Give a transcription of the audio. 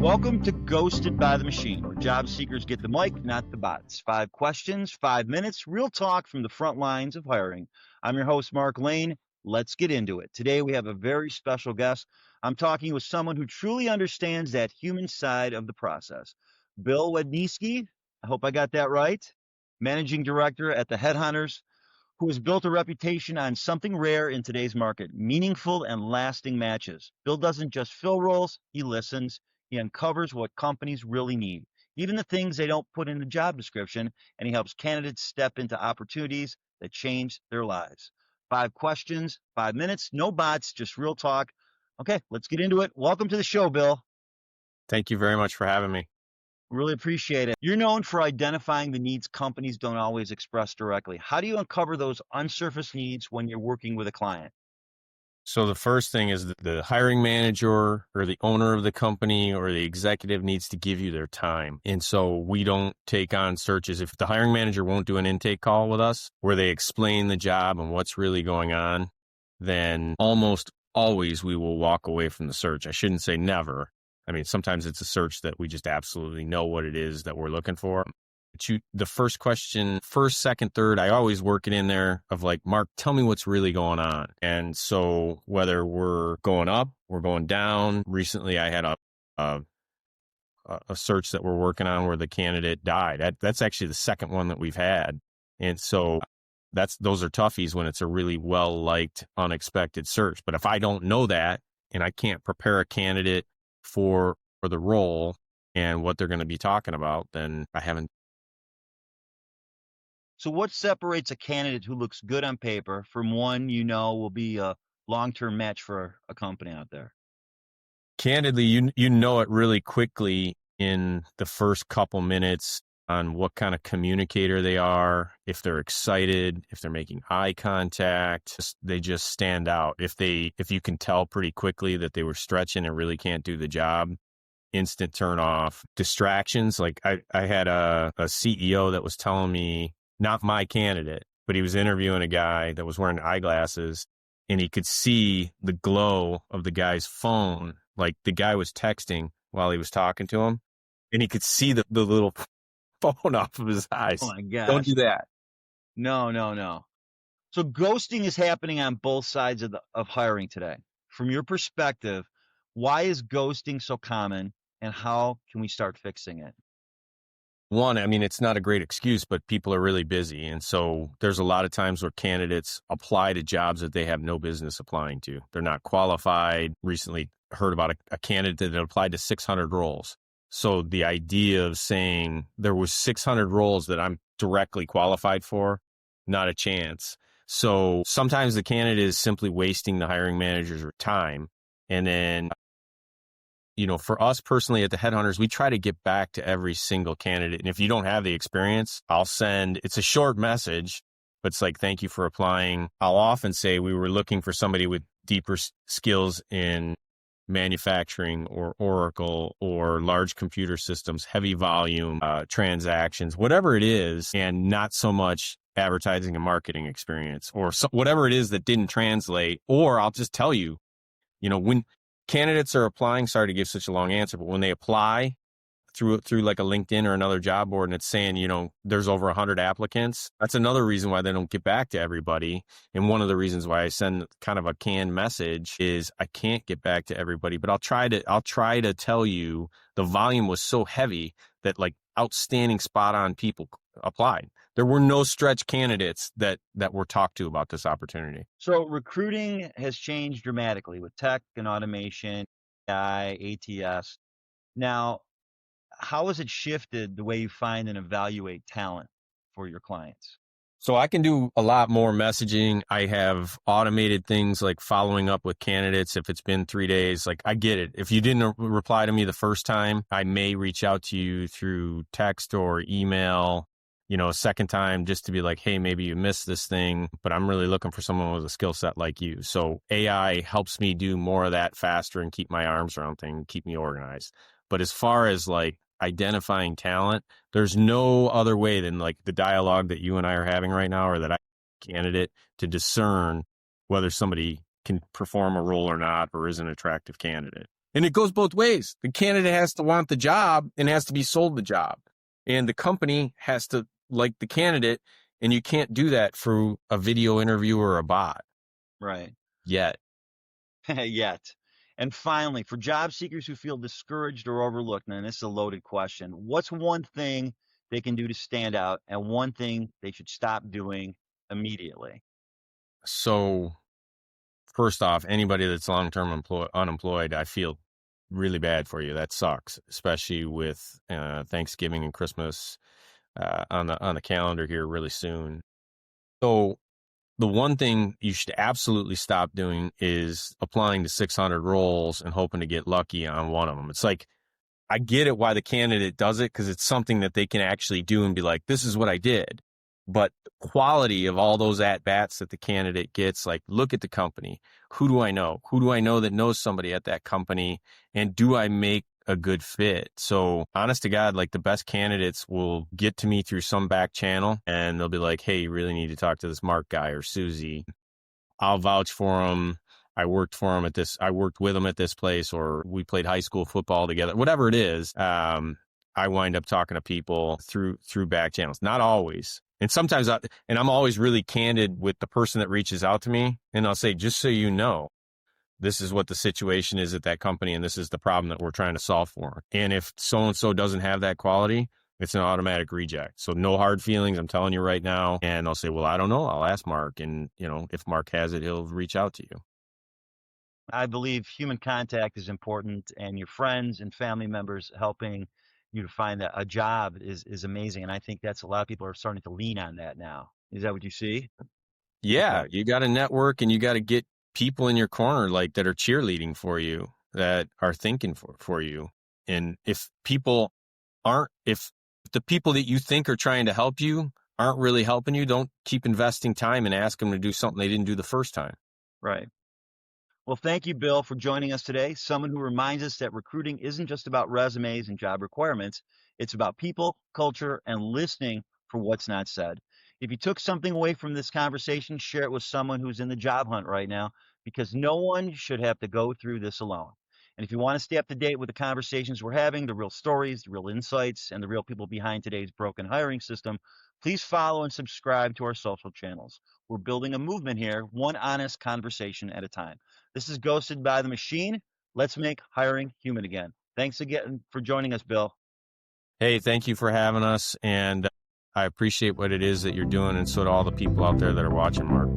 Welcome to Ghosted by the Machine, where job seekers get the mic, not the bots. 5 questions, 5 minutes, real talk from the front lines of hiring. I'm your host, Mark Lane. Let's get into it. Today, we have a very special guest. I'm talking with someone who truly understands that human side of the process. Bill Wednieski, I hope I got that right, Managing Director at the Headhunters, who has built a reputation on something rare in today's market, meaningful and lasting matches. Bill doesn't just fill roles, he listens. He uncovers what companies really need, even the things they don't put in the job description, and he helps candidates step into opportunities that change their lives. 5 questions, 5 minutes, no bots, just real talk. Okay, let's get into it. Welcome to the show, Bill. Thank you very much for having me. Really appreciate it. You're known for identifying the needs companies don't always express directly. How do you uncover those unsurfaced needs when you're working with a client? So the first thing is that the hiring manager or the owner of the company or the executive needs to give you their time. And so we don't take on searches. If the hiring manager won't do an intake call with us where they explain the job and what's really going on, then almost always we will walk away from the search. I shouldn't say never. I mean, sometimes it's a search that we just absolutely know what it is that we're looking for. The first question, first, second, third, I always work it in there of like, Mark, tell me what's really going on. And so whether we're going up, we're going down. Recently, I had a search that we're working on where the candidate died. That's actually the second one that we've had. And so those are toughies when it's a really well-liked, unexpected search. But if I don't know that and I can't prepare a candidate for the role and what they're going to be talking about, then I haven't. So what separates a candidate who looks good on paper from one you know will be a long-term match for a company out there? Candidly, you know it really quickly in the first couple minutes on what kind of communicator they are, if they're excited, if they're making eye contact, they just stand out. If you can tell pretty quickly that they were stretching and really can't do the job, instant turn off. Distractions, like I had a CEO that was telling me, not my candidate, but he was interviewing a guy that was wearing eyeglasses and he could see the glow of the guy's phone. Like the guy was texting while he was talking to him and he could see the little phone off of his eyes. Oh my gosh. Don't do that. No. So ghosting is happening on both sides of hiring today. From your perspective, why is ghosting so common and how can we start fixing it? One, I mean, it's not a great excuse, but people are really busy. And so there's a lot of times where candidates apply to jobs that they have no business applying to. They're not qualified. Recently heard about a candidate that applied to 600 roles. So the idea of saying there was 600 roles that I'm directly qualified for, not a chance. So sometimes the candidate is simply wasting the hiring manager's time. And then, you know, for us personally at the Headhunters, we try to get back to every single candidate. And if you don't have the experience, it's a short message, but it's like, thank you for applying. I'll often say we were looking for somebody with deeper skills in manufacturing or Oracle or large computer systems, heavy volume transactions, whatever it is, and not so much advertising and marketing experience or whatever it is that didn't translate. Or I'll just tell you, when candidates are applying, sorry to give such a long answer, but when they apply through like a LinkedIn or another job board and it's saying, there's over 100 applicants, that's another reason why they don't get back to everybody. And one of the reasons why I send kind of a canned message is I can't get back to everybody, but I'll try to tell you the volume was so heavy that like outstanding spot on people applied. There were no stretch candidates that were talked to about this opportunity. So recruiting has changed dramatically with tech and automation, AI, ATS. Now, how has it shifted the way you find and evaluate talent for your clients? So I can do a lot more messaging. I have automated things like following up with candidates. If it's been 3 days, like I get it. If you didn't reply to me the first time, I may reach out to you through text or email, a second time just to be like, hey, maybe you missed this thing, but I'm really looking for someone with a skill set like you. So AI helps me do more of that faster and keep my arms around things, keep me organized. But as far as like identifying talent, there's no other way than like the dialogue that you and I are having right now, or that I candidate to discern whether somebody can perform a role or not, or is an attractive candidate. And it goes both ways. The candidate has to want the job and has to be sold the job. And the company has to like the candidate, and you can't do that through a video interview or a bot Right. yet. Yet. And finally, for job seekers who feel discouraged or overlooked, and this is a loaded question, what's one thing they can do to stand out and one thing they should stop doing immediately? So first off, anybody that's long-term unemployed, I feel really bad for you. That sucks, especially with Thanksgiving and Christmas on the calendar here really soon. So the one thing you should absolutely stop doing is applying to 600 roles and hoping to get lucky on one of them. It's like, I get it why the candidate does it, because it's something that they can actually do and be like, this is what I did. But the quality of all those at-bats that the candidate gets, like, look at the company. Who do I know? Who do I know that knows somebody at that company? And do I make a good fit? So honest to God, like, the best candidates will get to me through some back channel and they'll be like, hey, you really need to talk to this Mark guy or Susie. I'll vouch for them. I worked with them at this place, or we played high school football together, whatever it is. I wind up talking to people through back channels, not always. And sometimes I'm always really candid with the person that reaches out to me. And I'll say, just so you know, this is what the situation is at that company. And this is the problem that we're trying to solve for. And if so-and-so doesn't have that quality, it's an automatic reject. So no hard feelings. I'm telling you right now. And I'll say, well, I don't know. I'll ask Mark. And, if Mark has it, he'll reach out to you. I believe human contact is important, and your friends and family members helping you to find a job is amazing. And I think that's a lot of people are starting to lean on that now. Is that what you see? Yeah. Okay. You got to network and you got to get people in your corner, like, that are cheerleading for you, that are thinking for you. And if the people that you think are trying to help you aren't really helping you, don't keep investing time and ask them to do something they didn't do the first time. Right. Well, thank you, Bill, for joining us today. Someone who reminds us that recruiting isn't just about resumes and job requirements. It's about people, culture, and listening for what's not said. If you took something away from this conversation, share it with someone who's in the job hunt right now, because no one should have to go through this alone. And if you want to stay up to date with the conversations we're having, the real stories, the real insights, and the real people behind today's broken hiring system, please follow and subscribe to our social channels. We're building a movement here, one honest conversation at a time. This is Ghosted by the Machine. Let's make hiring human again. Thanks again for joining us, Bill. Hey, thank you for having us. And I appreciate what it is that you're doing. And so do all the people out there that are watching, Mark.